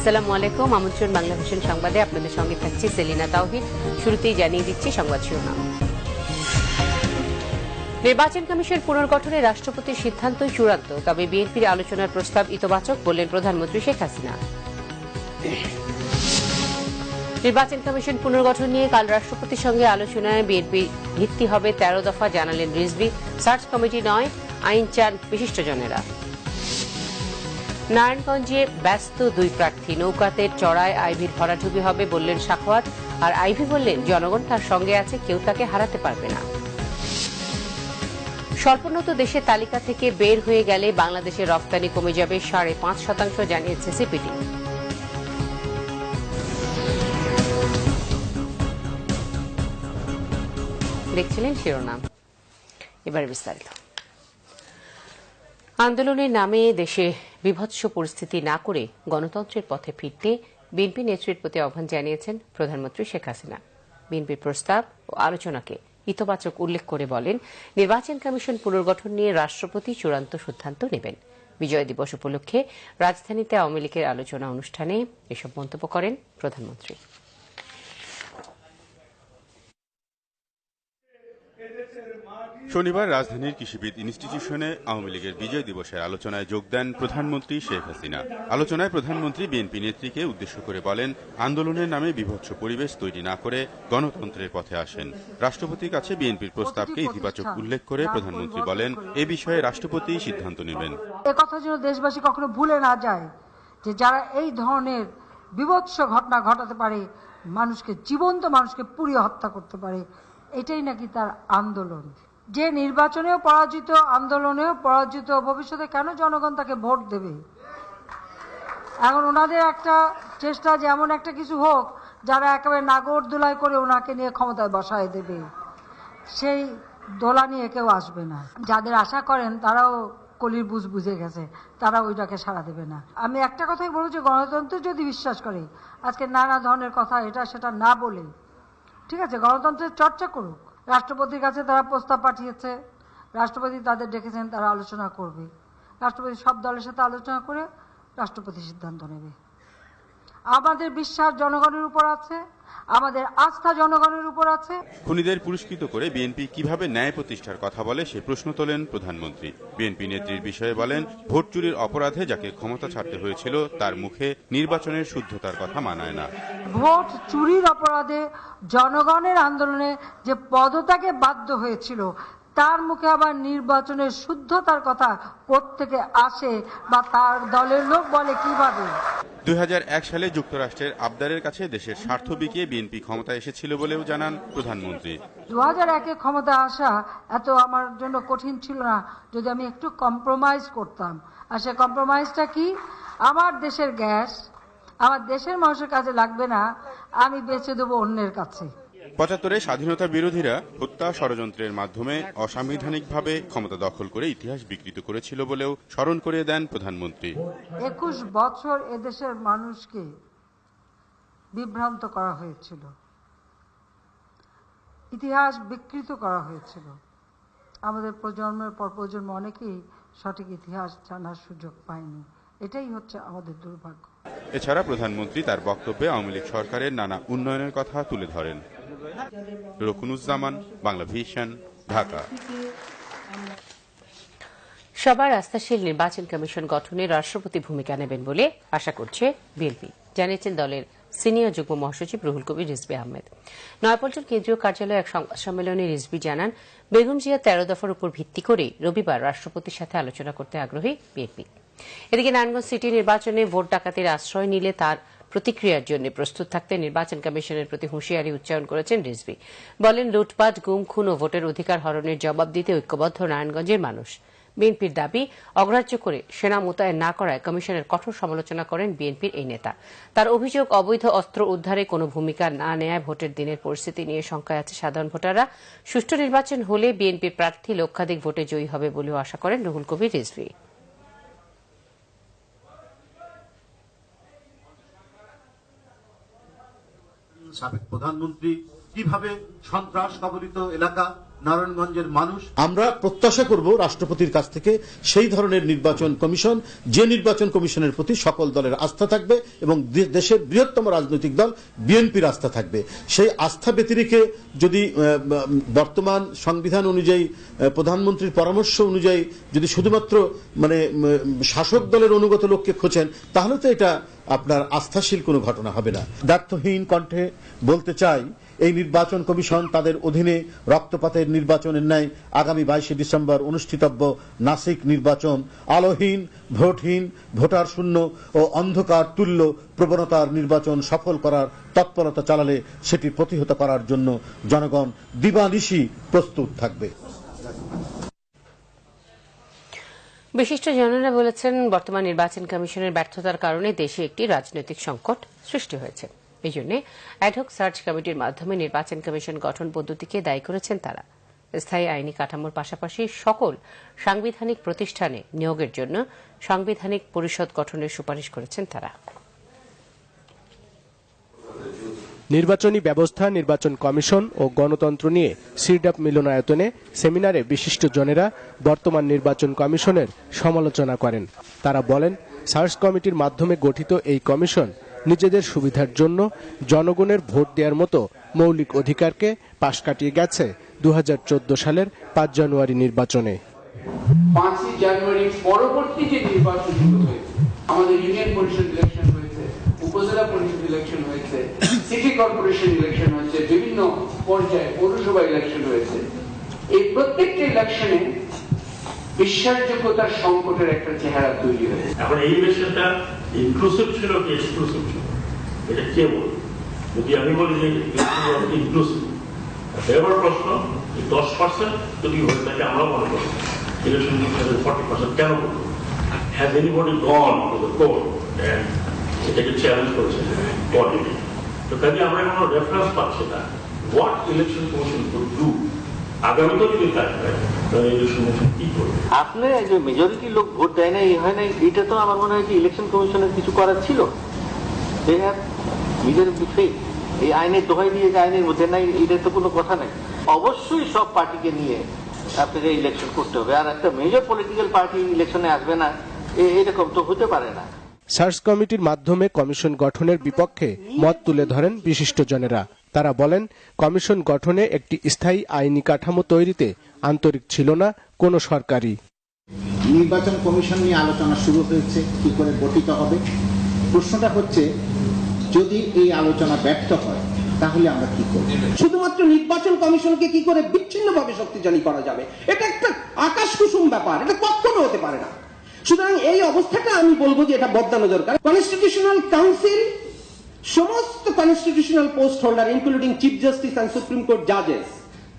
আসসালামু আলাইকুম। আমন্ত্রণ বাংলা ভিশন সংবাদে আপনাদের সঙ্গে থাকছি সেলিনা তাওহিদ। শুরুতেই জানিয়ে দিচ্ছি সংবাদ শিরোনাম। নির্বাচন কমিশন পুনর্গঠনে রাষ্ট্রপতির সিদ্ধান্তই চূড়ান্ত, তবে বিএনপির আলোচনার প্রস্তাব ইতবাচক বললেন প্রধানমন্ত্রী শেখ হাসিনা। নির্বাচন কমিশন পুনর্গঠন নিয়ে কাল রাষ্ট্রপতির সঙ্গে আলোচনায় বিএনপির ভিত্তি হবে 13 দফা, জানালেন রিজভী। সার্চ কমিটি নয়, আইন চান বিশিষ্টজনেরা। নারায়ণগঞ্জে ব্যস্ত দুই প্রার্থী, নৌকাতে চড়ায় আইভির ভরাডুবি হবে বললেন সাখাওয়াত, আর আইভি বললেন জনগণ তার সঙ্গে আছে, কেউ তাকে হারাতে পারবে না। স্বল্পোন্নত দেশের তালিকা থেকে বের হয়ে গেলে বাংলাদেশের রপ্তানি কমে যাবে 5.5%, জানিয়েছে সিপিডি। দেখছিলেন শিরোনাম, এবার বিস্তারিত। আন্দোলনের নামে দেশে বিভৎস পরিস্থিতি না করে গণতন্ত্রের পথে ফিরতে বিএনপি নেতৃত্বের প্রতি আহ্বান জানিয়েছেন প্রধানমন্ত্রী শেখ হাসিনা। বিএনপির প্রস্তাব ও আলোচনাকে ইতবাচক উল্লেখ করে বলেন, নির্বাচন কমিশন পুনর্গঠন নিয়ে রাষ্ট্রপতি চূড়ান্ত সিদ্ধান্ত নেবেন। বিজয় দিবস উপলক্ষে রাজধানীতে আওয়ামী লীগের আলোচনা অনুষ্ঠানে এসব মন্তব্য করেন প্রধানমন্ত্রী। শনিবার রাজধানীর কৃষিবিদ ইনস্টিটিউশনে আওয়ামী লীগের বিজয় দিবসের আলোচনায় যোগ দেন প্রধানমন্ত্রী শেখ হাসিনা। আলোচনায় প্রধানমন্ত্রী বিএনপি নেত্রীকে উদ্দেশ্য করে বলেন, আন্দোলনের নামে বিভৎস পরিবেশ তৈরি না করে গণতন্ত্রের পথে আসেন। রাষ্ট্রপতির কাছে বিএনপির প্রস্তাবকে ইতিবাচক উল্লেখ করে প্রধানমন্ত্রী বলেন, এ বিষয়ে রাষ্ট্রপতি সিদ্ধান্ত নেবেন। একথা যেন দেশবাসী কখনো ভুলে না যায় যে যারা এই ধরনের বিভৎস ঘটনা ঘটাতে পারে, জীবন্ত মানুষকে পুড়িয়ে হত্যা করতে পারে, এটাই নাকি তার আন্দোলন। যে নির্বাচনেও পরাজিত, আন্দোলনেও পরাজিত, ভবিষ্যতে কেন জনগণ তাকে ভোট দেবে? এখন ওনাদের একটা চেষ্টা যে এমন একটা কিছু হোক যারা একেবারে নাগর দোলাই করে ওনাকে নিয়ে ক্ষমতায় বসায় দেবে, সেই দোলা নিয়ে কেউ আসবে না। যাদের আশা করেন তারাও কলির বুঝ বুঝে গেছে, তারা ওইটাকে সাড়া দেবে না। আমি একটা কথাই বলবো যে গণতন্ত্র যদি বিশ্বাস করে, আজকে নানা ধরনের কথা এটা সেটা না বলে, ঠিক আছে, গণতন্ত্রের চর্চা করুক। রাষ্ট্রপতির কাছে তারা প্রস্তাব পাঠিয়েছে, রাষ্ট্রপতি তাদের ডেকেছেন, তারা আলোচনা করবে। রাষ্ট্রপতি সব দলের সাথে আলোচনা করে রাষ্ট্রপতি সিদ্ধান্ত নেবে। আমাদের বিশ্বাস জনগণের উপর আছে, আমাদের আস্থা জনগণের উপর আছে। খুনিদের পুরস্কৃত করে বিএনপি কিভাবে ন্যায় প্রতিষ্ঠার কথা বলে সে প্রশ্ন তোলেন প্রধানমন্ত্রী। বিএনপি নেত্রীর বিষয়ে বলেন, ভোট চুরির অপরাধে যাকে ক্ষমতা ছাড়তে হয়েছিল তার মুখে নির্বাচনের শুদ্ধতার কথা মানায় না। ভোট চুরির অপরাধে জনগণের আন্দোলনে যে পদত্যাগে বাধ্য হয়েছিল, তার মুখে আবার নির্বাচনের শুদ্ধতার কথা কোত্থেকে আসে বা তার দলের লোক বলে কিভাবে? 2001 সালে যুক্তরাষ্ট্রের আবদারের কাছে দেশের স্বার্থ বিকিয়ে বিএনপি ক্ষমতা এসেছিল বলেও জানান প্রধানমন্ত্রী। 2001-এ ক্ষমতা আসা এত আমার জন্য কঠিন ছিল না যদি আমি একটু কম্প্রোমাইজ করতাম। আর সে কম্প্রোমাইজটা কি? আমার দেশের গ্যাস আমার দেশের মানুষের কাছে লাগবে না, আমি বেচে দেবো অন্যের কাছে। 75-এ স্বাধীনতা বিরোধীরা হত্যা ষড়যন্ত্রের মাধ্যমে অসাংবিধানিকভাবে ক্ষমতা দখল করে ইতিহাস বিকৃত করেছিল বলেও স্মরণ করিয়ে দেন প্রধানমন্ত্রী। 21 বছর এদেশের মানুষকে বিভ্রান্ত করা হয়েছিল, ইতিহাস বিকৃত করা হয়েছিল। আমাদের প্রজন্মের পর প্রজন্ম অনেকেই সঠিক ইতিহাস জানার সুযোগ পায়নি। এটাই হচ্ছে আমাদের দুর্ভাগ্য। এছাড়া প্রধানমন্ত্রী তার বক্তব্যে আওয়ামী লীগ সরকারের নানা উন্নয়নের কথা তুলে ধরেন। রকুনুজ্জামান, বাংলা ভিশন, ঢাকা। সবার আস্থাশীল নির্বাচন কমিশন গঠনে রাষ্ট্রপতি ভূমিকা নেবেন বলে আশা করছে বিএনপি, জানিয়েছেন দলের সিনিয়র যুগ্ম মহাসচিব রুহুল কবির রিজভী আহমেদ। নয়াপল্টন কেন্দ্রীয় কার্যালয়ে এক সংবাদ সম্মেলনে রিজভী জানান, বেগম জিয়া 13 দফার উপর ভিত্তি করে রবিবার রাষ্ট্রপতির সাথে আলোচনা করতে আগ্রহী বিএনপি। এদিকে নারায়ণগঞ্জ সিটি নির্বাচনে ভোট ডাকাতির আশ্রয় নিলে তার প্রতিক্রিয়ার জন্য প্রস্তুত থাকতে নির্বাচন কমিশনের প্রতি হুঁশিয়ারি উচ্চারণ করেছেন রিজভী। বলেন, লুটপাট, গুম, খুন ও ভোটের অধিকার হরণের জবাব দিতে ঐক্যবদ্ধ নারায়ণগঞ্জের মানুষ। বিএনপির দাবি অগ্রাহ্য করে সেনা মোতায়েন না করায় কমিশনের কঠোর সমালোচনা করেন বিএনপির এই নেতা। তার অভিযোগ, অবৈধ অস্ত্র উদ্ধারে কোনো ভূমিকা না নেয়ায় ভোটের দিনের পরিস্থিতি নিয়ে শঙ্কায় আছে সাধারণ ভোটাররা। সুষ্ঠু নির্বাচন হলে বিএনপির প্রার্থী লক্ষাধিক ভোটে জয়ী হবে বলেও আশা করেন রুহুল কবির রিজভী। সাবেক প্রধানমন্ত্রী কিভাবে সন্ত্রাস কবলিত এলাকা নারায়ণগঞ্জের মানুষ। আমরা প্রত্যাশা করব রাষ্ট্রপতির কাছ থেকে সেই ধরনের নির্বাচন কমিশন, যে নির্বাচন কমিশনের প্রতি সকল দলের আস্থা থাকবে এবং দেশের বৃহত্তম রাজনৈতিক দল বিএনপির আস্থা থাকবে। সেই আস্থা ব্যতিরেকে যদি বর্তমান সংবিধান অনুযায়ী, প্রধানমন্ত্রীর পরামর্শ অনুযায়ী যদি শুধুমাত্র শাসক দলের অনুগত লোককে খোঁজেন, তাহলে তো এটা আপনার আস্থাশীল কোনো ঘটনা হবে না। দায়িত্বহীন কণ্ঠে বলতে চাই, এই নির্বাচন কমিশন তাদের অধীনে রক্তপাতের নির্বাচনের ন্যায় আগামী 22শে ডিসেম্বর অনুষ্ঠিতব্য নাসিক নির্বাচন আলোহীন, ভোটহীন, ভোটার শূন্য ও অন্ধকার তুল্য প্রবণতার নির্বাচন সফল করার তৎপরতা চালালে সেটি প্রতিহত করার জন্য জনগণ দিবানিশি প্রস্তুত থাকবে। বিশিষ্ট জনেরা বলেছেন, বর্তমান নির্বাচন কমিশনের ব্যর্থতার কারণে দেশে একটি রাজনৈতিক সংকট সৃষ্টি হয়েছে। এই জন্য অ্যাডহক সার্চ কমিটির মাধ্যমে নির্বাচন কমিশন গঠন পদ্ধতিকে দায়ী করেছেন তারা। স্থায়ী আইনি কাঠামোর পাশাপাশি সকল সাংবিধানিক প্রতিষ্ঠানে নিয়োগের জন্য সাংবিধানিক পরিষদ গঠনের সুপারিশ করেছেন তারা। নির্বাচনী ব্যবস্থা, নির্বাচন কমিশন ও গণতন্ত্র নিয়ে সিরডাপ মিলনায়তনে সেমিনারে বিশিষ্ট জনেরা বর্তমান নির্বাচন কমিশনের সমালোচনা করেন। তারা বলেন, সার্চ কমিটির মাধ্যমে গঠিত এই কমিশন নিজেদের সুবিধার জন্য জনগণের ভোট দেওয়ার মতো মৌলিক অধিকারকে পাশ কাটিয়ে গেছে 2014 সালের 5 জানুয়ারি নির্বাচনে। 5 জানুয়ারি পরবর্তী যে নির্বাচনগুলো হয়েছে, আমাদের ইউনিয়ন পরিষদ ইলেকশন হয়েছে, উপজেলা পরিষদ ইলেকশন হয়েছে, সিটি কর্পোরেশন ইলেকশন হয়েছে, বিভিন্ন পর্যায়ে পৌরসভা ইলেকশন হয়েছে, এই প্রত্যেকটা ইলেকশনে বিশ্বাসযোগ্যতার সংকটের একটা চেহারা তৈরি হয়েছে। এখন এই ইলেকশনটা ইনক্লুসিভ ছিল কি এক্সক্লুসিভ ছিল, এটা কে বলবে? যদি আমি বলি যে ইনক্লুসিভ, এবার প্রশ্ন 10% যদি হয়ে থাকে, আমরা মনে করি ইলেকশন 40% কেন করবো? Has anybody gone to the court and এটাকে চ্যালেঞ্জ করেছে কোয়ালিটি? তো কাজে আমরা কোনো রেফারেন্স পাচ্ছি না what election commission could do. আগামীতে যদি থাকবে তাহলে ইলেকশন কমিশন কি করবে? আপনি যে মেজরিটি লোক ভোট দেয় না, এই হয় না, এটা তো আমার মনে হয় যে ইলেকশন কমিশনের কিছু করার ছিল। নিজের এই আইনের দোহাই দিয়ে যে আইনের মধ্যে নাই, এটা তো কোনো কথা নাই। অবশ্যই সব পার্টিকে নিয়ে আপনাকে ইলেকশন করতে হবে, আর একটা মেজর পলিটিক্যাল পার্টি ইলেকশনে আসবে না, এরকম তো হতে পারে না। সার্চ কমিটির মাধ্যমে কমিশন গঠনের বিপক্ষে মত তুলে ধরেন বিশিষ্ট জনেরা। তারা বলেন, কমিশন গঠনে একটি স্থায়ী আইনি কাঠামো তৈরিতে আন্তরিক ছিল না কোনো সরকারই। নির্বাচন কমিশন নিয়ে আলোচনা শুরু হয়েছে, কি করে গঠিত হবে। প্রশ্নটা হচ্ছে, যদি এই আলোচনা ব্যর্থ হয় তাহলে আমরা কি করব? শুধুমাত্র নির্বাচন কমিশনকে কি করে বিচ্ছিন্নভাবে শক্তিশালী করা যাবে, এটা একটা আকাশ কুসুম ব্যাপার, এটা কখনো হতে পারে না। সুতরাং এই অবস্থাটা আমি বলবো যে এটা বদলানো দরকার। কনস্টিটিউশনাল কাউন্সিল সমস্ত constitutional post holder including chief justice and supreme court জাজেস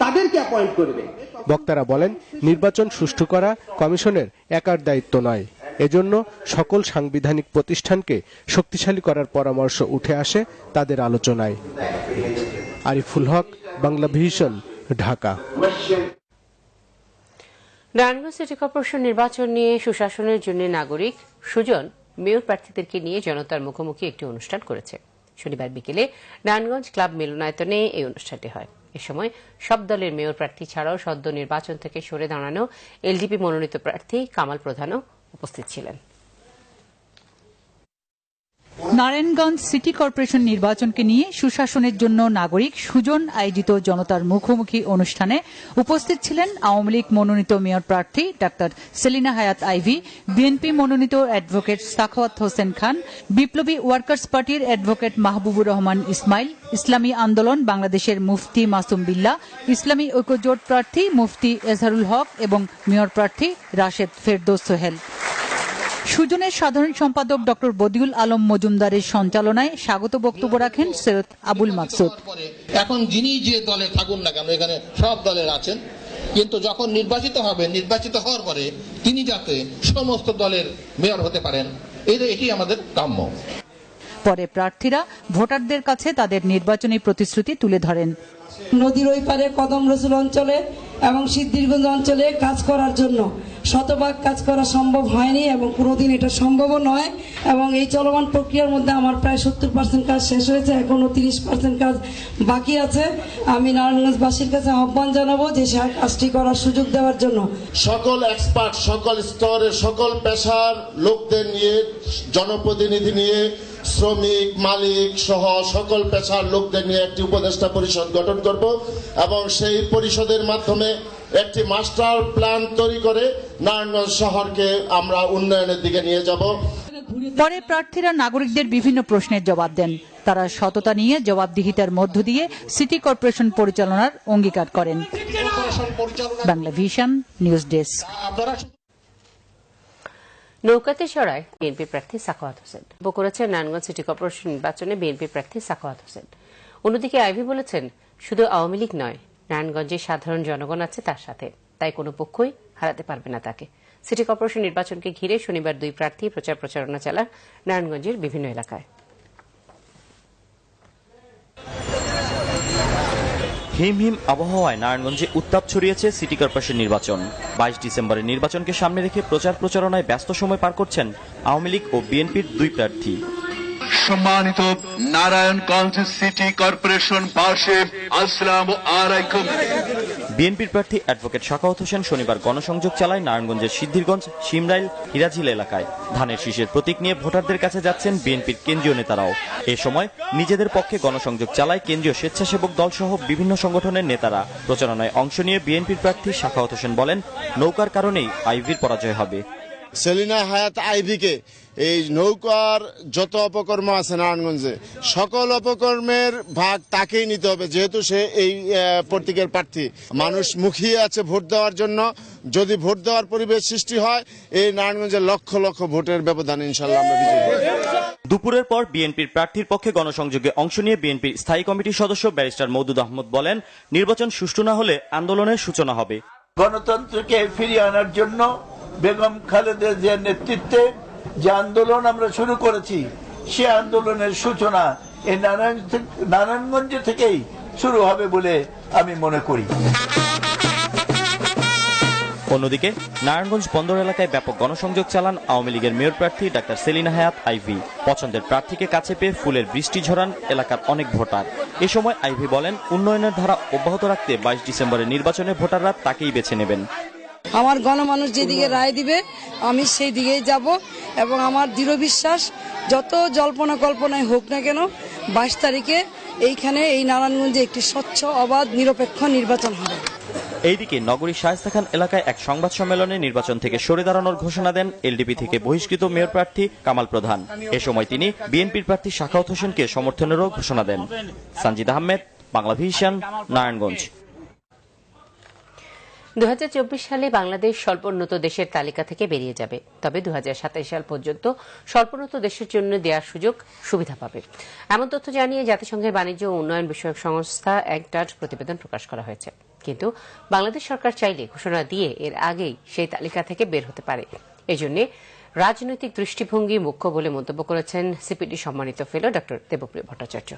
তাদেরকে অ্যাপয়েন্ট করবে। বক্তারা বলেন, নির্বাচন সুষ্ঠু করা কমিশনের একার দায়িত্ব নয়। এজন্য সকল সাংবিধানিক প্রতিষ্ঠানকে শক্তিশালী করার পরামর্শ উঠে আসে তাদের আলোচনায়। Ariful Haque, Bangla vision, Dhaka. Narayanganj city corporation নির্বাচন নিয়ে সুশাসনের জন্য নাগরিক সুজন মেয়র প্রার্থীদেরকে নিয়ে জনতার মুখোমুখি একটি অনুষ্ঠান করেছে। শনিবার বিকেলে নারায়ণগঞ্জ ক্লাব মিলনায়তনে এই অনুষ্ঠানটি হয়। এ সময় সব দলের মেয়র প্রার্থী ছাড়াও সদ্য নির্বাচন থেকে সরে দাঁড়ানো এলডিপি মনোনীত প্রার্থী কামাল প্রধানও উপস্থিত ছিলেন। নারায়ণগঞ্জ সিটি কর্পোরেশন নির্বাচনকে নিয়ে সুশাসনের জন্য নাগরিক সুজন আয়োজিত জনতার মুখোমুখি অনুষ্ঠানে উপস্থিত ছিলেন আওয়ামী লীগ মনোনীত মেয়র প্রার্থী ডাক্তার সেলিনা হায়াত আইভি, বিএনপি মনোনীত অ্যাডভোকেট সাখাওয়াত হোসেন খান, বিপ্লবী ওয়ার্কার্স পার্টির অ্যাডভোকেট মাহবুবুর রহমান ইসমাইল, ইসলামী আন্দোলন বাংলাদেশের মুফতি মাসুম বিল্লাহ, ইসলামী ঐক্যজোট প্রার্থী মুফতি এজহারুল হক এবং মেয়র প্রার্থী রাশেদ ফেরদৌস সোহেল। সুজনের সাধারণ সম্পাদক ডক্টর বদিউল আলম মজুমদারের সঞ্চালনায় স্বাগত বক্তব্য রাখেন সৈয়দ আবুল মাকসুদ। এখন যিনি যে দলে থাকুন না কেন, এখানে সব দলের আছেন, কিন্তু যখন নির্বাচিত হবেন, নির্বাচিত হওয়ার পরে তিনি যাতে সমস্ত দলের মেয়র হতে পারেন, এটি আমাদের কাম্য। পরে প্রার্থীরা ভোটারদের কাছে তাদের নির্বাচনী প্রতিশ্রুতি তুলে ধরেন। নদীর ওই পারে কদম রসুল অঞ্চলে এবং সিদ্ধিরগঞ্জ অঞ্চলে কাজ করার জন্য। শতভাগ কাজ করা সম্ভব হয়নি এবং কোনোদিন এটা সম্ভবও নয়, এবং এই চলমান প্রক্রিয়ার মধ্যে আমার প্রায় 70% কাজ শেষ হয়েছে, এখনো 30% কাজ বাকি আছে। আমি নারায়ণগঞ্জবাসীর কাছে আহ্বান জানাবো যে কাজটি করার সুযোগ দেওয়ার জন্য। সকল এক্সপার্ট, সকল স্তরের, সকল পেশার লোকদের নিয়ে, জনপ্রতিনিধি নিয়ে, শ্রমিক, মালিক সহ সকল পেশার লোকদের নিয়ে একটি উপদেষ্টা পরিষদ গঠন করব এবং সেই পরিষদের মাধ্যমে একটি মাস্টার প্ল্যান তৈরি করে নারায়ণগঞ্জ শহরকে আমরা উন্নয়নের দিকে নিয়ে যাব। পরে প্রার্থীরা নাগরিকদের বিভিন্ন প্রশ্নের জবাব দেন। তারা সততা নিয়ে জবাবদিহিতার মধ্য দিয়ে সিটি কর্পোরেশন পরিচালনার অঙ্গীকার করেন। Bangla vision news desk. নৌকাতে চড়ায় বিএনপি প্রার্থী সাখাওয়াত হোসেন। করেছেন নারায়ণগঞ্জ সিটি কর্পোরেশন নির্বাচনে বিএনপি প্রার্থী সাখাওয়াত হোসেন। অন্যদিকে আইভি বলেছেন, শুধু আওয়ামী লীগ নয়, নারায়ণগঞ্জের সাধারণ জনগণ আছে তার সাথে, তাই কোনো পক্ষই হারাতে পারবে না তাকে। সিটি কর্পোরেশন নির্বাচনকে ঘিরে শনিবার দুই প্রার্থী প্রচার প্রচারণা চালান নারায়ণগঞ্জের বিভিন্ন এলাকায়। হিম হিম আবহাওয়ায় নারায়ণগঞ্জে উত্তাপ ছড়িয়েছে সিটি কর্পোরেশন নির্বাচন। 22 ডিসেম্বরের নির্বাচনকে সামনে রেখে প্রচার প্রচারণায় ব্যস্ত সময় পার করছেন আওয়ামী লীগ ও বিএনপির দুই প্রার্থী। সম্মানিত নারায়ণগঞ্জ সিটি কর্পোরেশন বাসী, আসসালামু আলাইকুম। বিএনপির প্রার্থী অ্যাডভোকেট সাখাওয়াত হোসেন শনিবার গণসংযোগ চালায় নারায়ণগঞ্জের সিদ্ধিরগঞ্জ, শিমরাইল, হিরাঝিল এলাকায়। ধানের শীষের প্রতীক নিয়ে ভোটারদের কাছে যাচ্ছেন বিএনপির কেন্দ্রীয় নেতারাও। এ সময় নিজেদের পক্ষে গণসংযোগ চালায় কেন্দ্রীয় স্বেচ্ছাসেবক দল সহ বিভিন্ন সংগঠনের নেতারা। প্রচারণায় অংশ নিয়ে বিএনপির প্রার্থী সাখাওয়াত হোসেন বলেন, নৌকার কারণেই আইভির পরাজয় হবে। সেলিনা হায়াত আইভিকে এই নৌকার যত অপকর্ম আছে নারায়ণগঞ্জে, সকল অপকর্মের ভাগ তাকেই নিতে হবে, যেহেতু সে এই প্রতীকের প্রার্থী। মানুষ মুখিয়ে আছে ভোট দেওয়ার জন্য। যদি ভোট দেওয়ার পরিবেশ সৃষ্টি হয়, এই নারায়ণগঞ্জের লক্ষ লক্ষ ভোটের ব্যবধান ইনশাল্লাহ আমরা বিজয়ী হব। দুপুরের পর বিএনপির প্রার্থীর পক্ষে গণসংযোগে অংশ নিয়ে বিএনপির স্থায়ী কমিটির সদস্য ব্যারিস্টার মওদুদ আহমদ বলেন, নির্বাচন সুষ্ঠু না হলে আন্দোলনের সূচনা হবে। গণতন্ত্রকে ফিরিয়ে আনার জন্য বেগম খালেদা জিয়ার নেতৃত্বে যে আন্দোলন আমরা শুরু করেছি, সে আন্দোলনের সূচনা এই নারায়ণগঞ্জ থেকেই শুরু হবে বলে আমি মনে করি। অন্যদিকে নারায়ণগঞ্জ বন্দর এলাকায় ব্যাপক গণসংযোগ চালান আওয়ামী লীগের মেয়র প্রার্থী ডাক্তার সেলিনা হায়াত আইভি। পছন্দের প্রার্থীকে কাছে পেয়ে ফুলের বৃষ্টি ঝরান এলাকার অনেক ভোটার। এ সময় আইভি বলেন, উন্নয়নের ধারা অব্যাহত রাখতে 22 ডিসেম্বরের নির্বাচনে ভোটাররা তাকেই বেছে নেবেন। আমার গণমানুষ যেদিকে রায় দিবে আমি সেই দিকেই যাব, এবং আমার দৃঢ় বিশ্বাস যত জল্পনা কল্পনায় হোক না কেন, 22 তারিখে এইখানে এই নারায়ণগঞ্জে একটি স্বচ্ছ, অবাধ, নিরপেক্ষ নির্বাচন হবে। এইদিকে নগরীর শায়েস্তা খান এলাকায় এক সংবাদ সম্মেলনে নির্বাচন থেকে সরে দাঁড়ানোর ঘোষণা দেন এলডিপি থেকে বহিষ্কৃত মেয়র প্রার্থী কামাল প্রধান। এ সময় তিনি বিএনপির প্রার্থী সাখাওয়াত হোসেনকে সমর্থনেরও ঘোষণা দেন। সানজিদ আহমেদ, বাংলা ভিশন, নারায়ণগঞ্জ। 2024 সালে বাংলাদেশ স্বল্পোন্নত দেশের তালিকা থেকে বেরিয়ে যাবে, তবে 2027 সাল পর্যন্ত স্বল্পোন্নত দেশের জন্য দেওয়ার সুযোগ সুবিধা পাবে, এমন তথ্য জানিয়ে জাতিসংঘের বাণিজ্য ও উন্নয়ন বিষয়ক সংস্থা একটার প্রতিবেদন প্রকাশ করা হয়েছে। কিন্তু বাংলাদেশ সরকার চাইলে ঘোষণা দিয়ে এর আগেই সেই তালিকা থেকে বের হতে পারে। এজন্য রাজনৈতিক দৃষ্টিভঙ্গি মুখ্য বলে মন্তব্য করেছেন সিপিডি সম্মানিত ফেলো ড দেবপ্রিয় ভট্টাচার্য।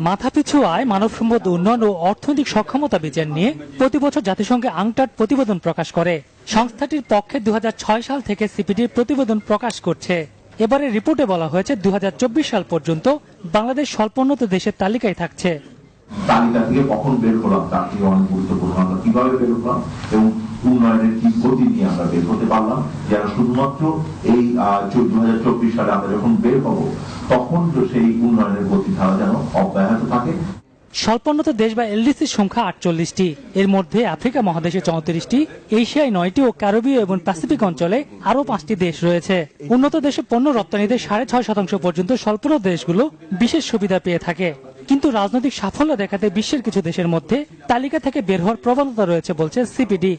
মাথাপিছু আয়, মানব সম্পদ উন্নয়ন ও অর্থনৈতিক সক্ষমতা বিচার নিয়ে প্রতি বছর জাতিসংঘে আংটাড প্রতিবেদন প্রকাশ করে। সংস্থাটির পক্ষে 2006 সাল থেকে সিপিডির প্রতিবেদন প্রকাশ করছে। এবারে রিপোর্টে বলা হয়েছে 2024 সাল পর্যন্ত বাংলাদেশ স্বল্পোন্নত দেশের তালিকায় থাকছে। তালিকা থেকে কখন বের হলাম তার থেকে অনেক গুরুত্বপূর্ণ, আমরা কিভাবে বের হলাম এবং উন্নয়নের কি গতি নিয়ে আমরা বের হতে পারলাম, যেন শুধুমাত্র এই 2024 সালে আমরা যখন বের হব তখন সেই উন্নয়নের গতি ধারা যেন অব্যাহত থাকে। স্বল্পোন্নত দেশ বা এলডিসির সংখ্যা 48টি। এর মধ্যে আফ্রিকা মহাদেশে 34টি, এশিয়ায় 9টি ও ক্যারিবীয় এবং প্যাসিফিক অঞ্চলে আরও 5টি দেশ রয়েছে। উন্নত দেশে পণ্য রপ্তানিতে 6.5% পর্যন্ত স্বল্পোন্নত দেশগুলো বিশেষ সুবিধা পেয়ে থাকে। কিন্তু রাজনৈতিক সাফল্য দেখাতে বিশ্বের কিছু দেশের মধ্যে তালিকা থেকে বের হওয়ার প্রবণতা রয়েছে বলছে সিপিডি।